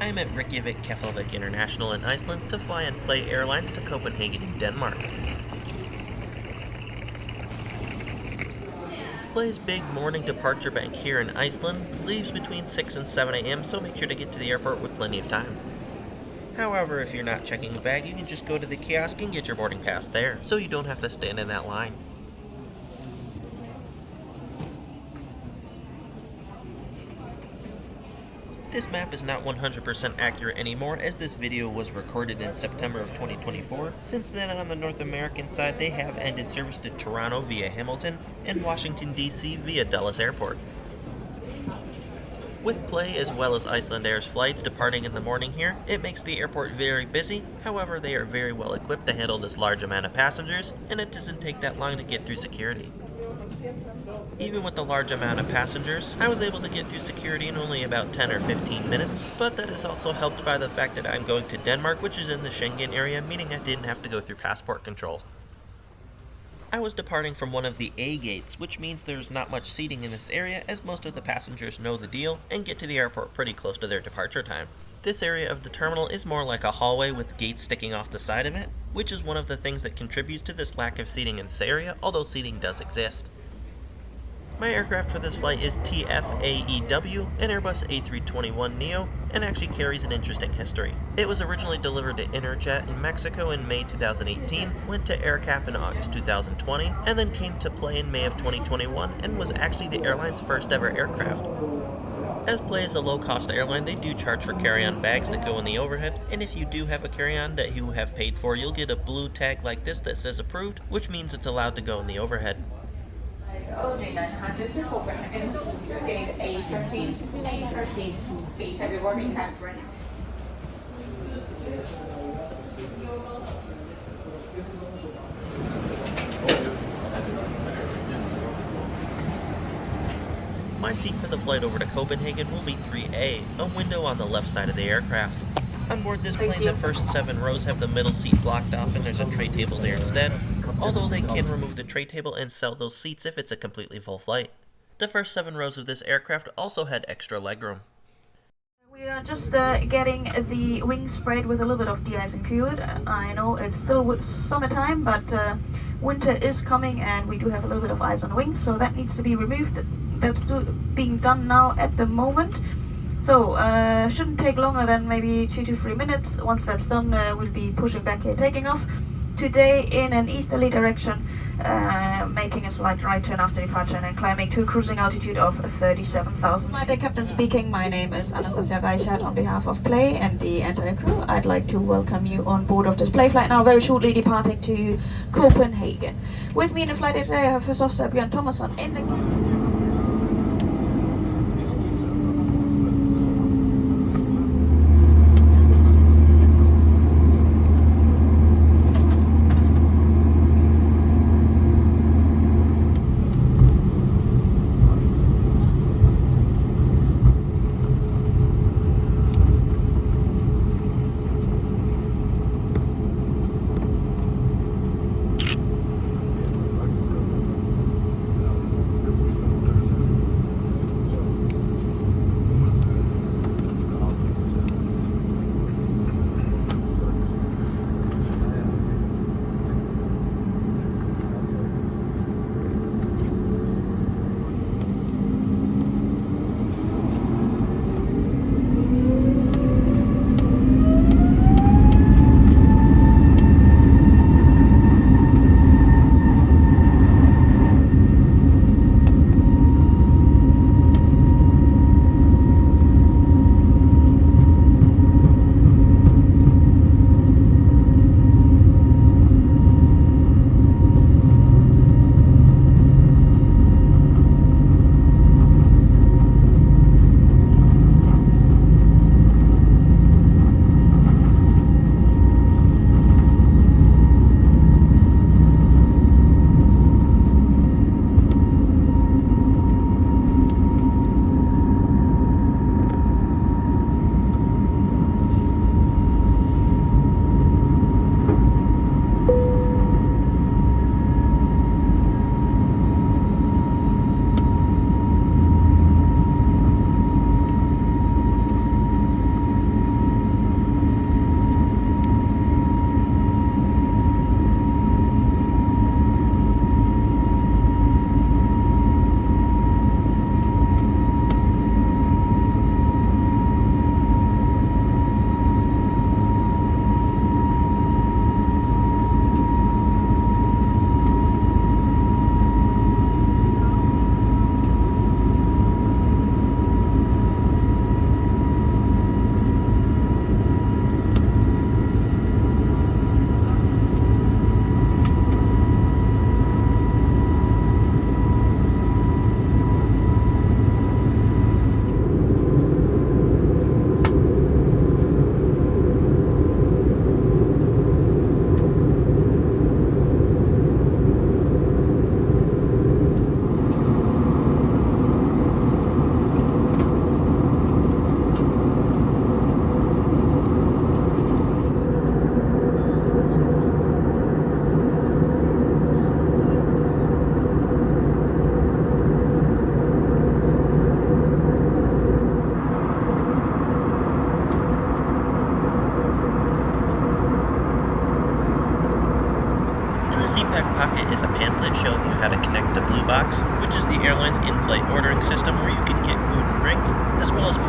I am at Reykjavik Keflavik International in Iceland to fly and play Airlines to Copenhagen in Denmark. Play's big morning departure bank here in Iceland leaves between 6 and 7 a.m., so make sure to get to the airport with plenty of time. However, if you're not checking a bag, you can just go to the kiosk and get your boarding pass there, so you don't have to stand in that line. This map is not 100% accurate anymore, as this video was recorded in September of 2024. Since then, on the North American side, they have ended service to Toronto via Hamilton and Washington, D.C. via Dulles Airport. With Play as well as Iceland Air's flights departing in the morning here, it makes the airport very busy. However, they are very well equipped to handle this large amount of passengers, and it doesn't take that long to get through security. Even with the large amount of passengers, I was able to get through security in only about 10 or 15 minutes, but that is also helped by the fact that I'm going to Denmark, which is in the Schengen area, meaning I didn't have to go through passport control. I was departing from one of the A gates, which means there's not much seating in this area, as most of the passengers know the deal and get to the airport pretty close to their departure time. This area of the terminal is more like a hallway with gates sticking off the side of it, which is one of the things that contributes to this lack of seating in this area, although seating does exist. My aircraft for this flight is TFAEW, an Airbus A321neo, and actually carries an interesting history. It was originally delivered to Interjet in Mexico in May 2018, went to AirCap in August 2020, and then came to Play in May of 2021, and was actually the airline's first ever aircraft. As Play is a low-cost airline, they do charge for carry-on bags that go in the overhead, and if you do have a carry-on that you have paid for, you'll get a blue tag like this that says approved, which means it's allowed to go in the overhead. OJ900 to Copenhagen, gate A13, please have your boarding pass ready. My seat for the flight over to Copenhagen will be 3A, a window on the left side of the aircraft. On board this plane, the first 7 rows have the middle seat blocked off and there's a tray table there instead, although they can remove the tray table and sell those seats if it's a completely full flight. The first 7 rows of this aircraft also had extra legroom. We are just getting the wings sprayed with a little bit of de-icing fluid. I know it's still summertime, but winter is coming and we do have a little bit of ice on the wings, so that needs to be removed. That's being done now at the moment. So, shouldn't take longer than maybe 2 to 3 minutes. Once that's done, we'll be pushing back here, taking off. Today in an easterly direction, making a slight right turn after departure and climbing to a cruising altitude of 37,000. My dear captain speaking, my name is Anastasia Reichert on behalf of Play and the entire crew. I'd like to welcome you on board of this Play flight now, very shortly departing to Copenhagen. With me in the flight today I have First Officer Björn Thomasson in the...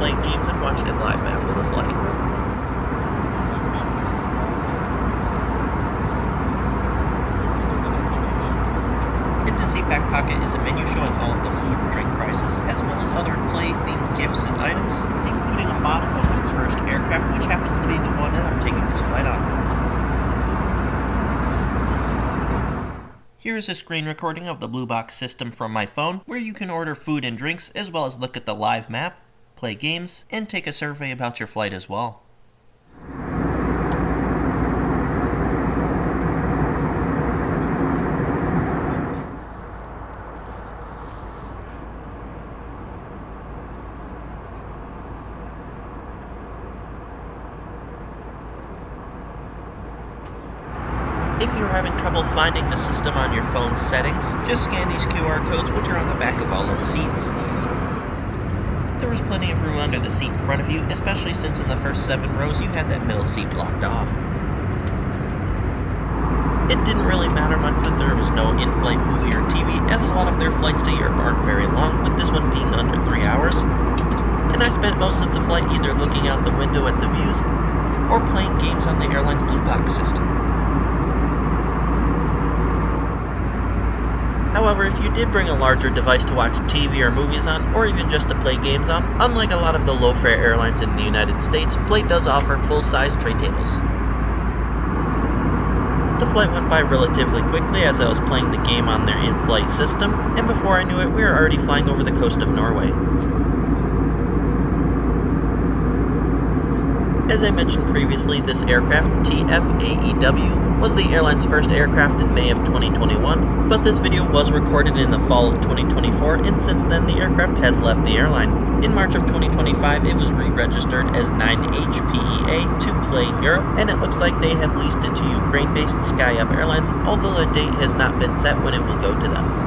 play games and watch the live map of the flight. In the seat back pocket is a menu showing all of the food and drink prices, as well as other play-themed gifts and items, including a model of the first aircraft, which happens to be the one that I'm taking this flight on. Here is a screen recording of the Blue Box system from my phone, where you can order food and drinks, as well as look at the live map, play games, and take a survey about your flight as well. If you're having trouble finding the system on your phone's settings, just scan these QR codes, which are on the back of all of the seats. There was plenty of room under the seat in front of you, especially since in the first 7 rows you had that middle seat blocked off. It didn't really matter much that there was no in-flight movie or TV, as a lot of their flights to Europe aren't very long, with this one being under 3 hours. And I spent most of the flight either looking out the window at the views, or playing games on the airline's Blue Box system. However, if you did bring a larger device to watch TV or movies on, or even just to play games on, unlike a lot of the low-fare airlines in the United States, Blade does offer full-size tray tables. The flight went by relatively quickly as I was playing the game on their in-flight system, and before I knew it, we were already flying over the coast of Norway. As I mentioned previously, this aircraft, TFAEW, was the airline's first aircraft in May of 2021, but this video was recorded in the fall of 2024, and since then the aircraft has left the airline. In March of 2025, it was re-registered as 9HPEA to Play Europe, and it looks like they have leased it to Ukraine-based SkyUp Airlines, although a date has not been set when it will go to them.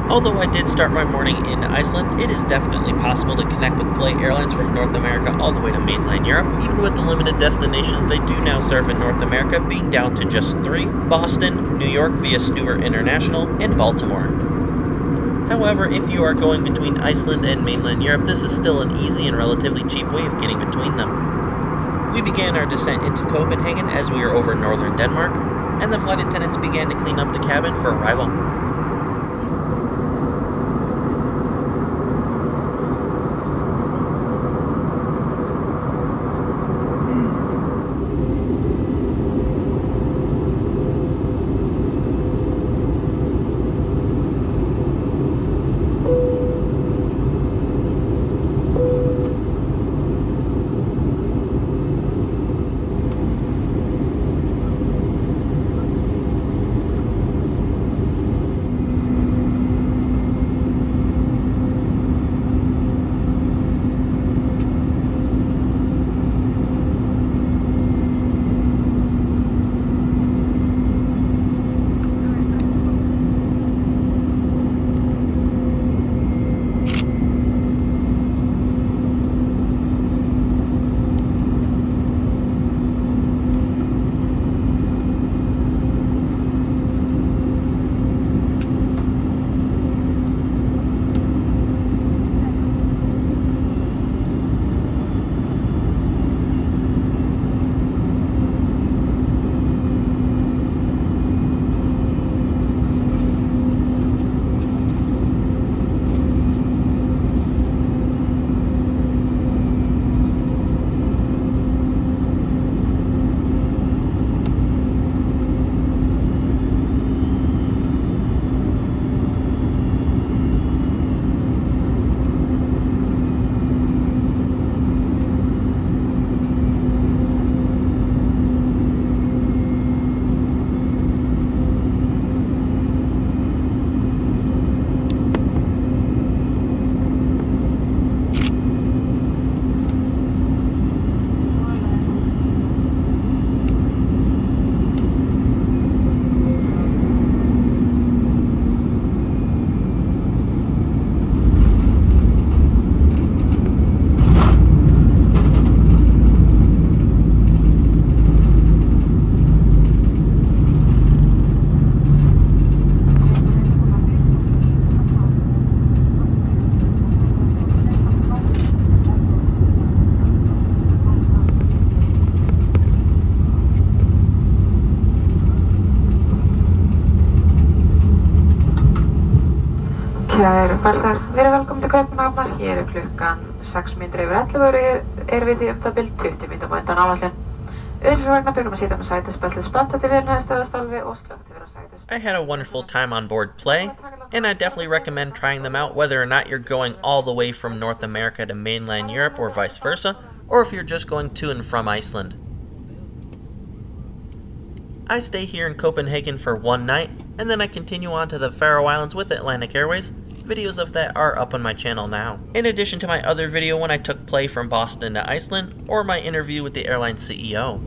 Although I did start my morning in Iceland, it is definitely possible to connect with Play Airlines from North America all the way to mainland Europe. Even with the limited destinations they do now serve in North America being down to just 3, Boston, New York via Stewart International, and Baltimore. However, if you are going between Iceland and mainland Europe, this is still an easy and relatively cheap way of getting between them. We began our descent into Copenhagen as we were over northern Denmark, and the flight attendants began to clean up the cabin for arrival. Kæru farþegar, verið velkomin til Kaupmannahafnar. Hér klukkan 11:06 og erum við því bil 20 mínútum á undan áætlun. Öryggisins vegna byggjum að sitja með sætisbeltið splantað til vélina stöðastalvi og slökkt yfir á sætisbeltið. I had a wonderful time on board Play, and I definitely recommend trying them out whether or not you're going all the way from North America to mainland Europe or vice versa, or if you're just going to and from Iceland. I stay here in Copenhagen for one night, and then I continue on to the Faroe Islands with Atlantic Airways. Videos of that are up on my channel now, in addition to my other video when I took Play from Boston to Iceland, or my interview with the airline CEO.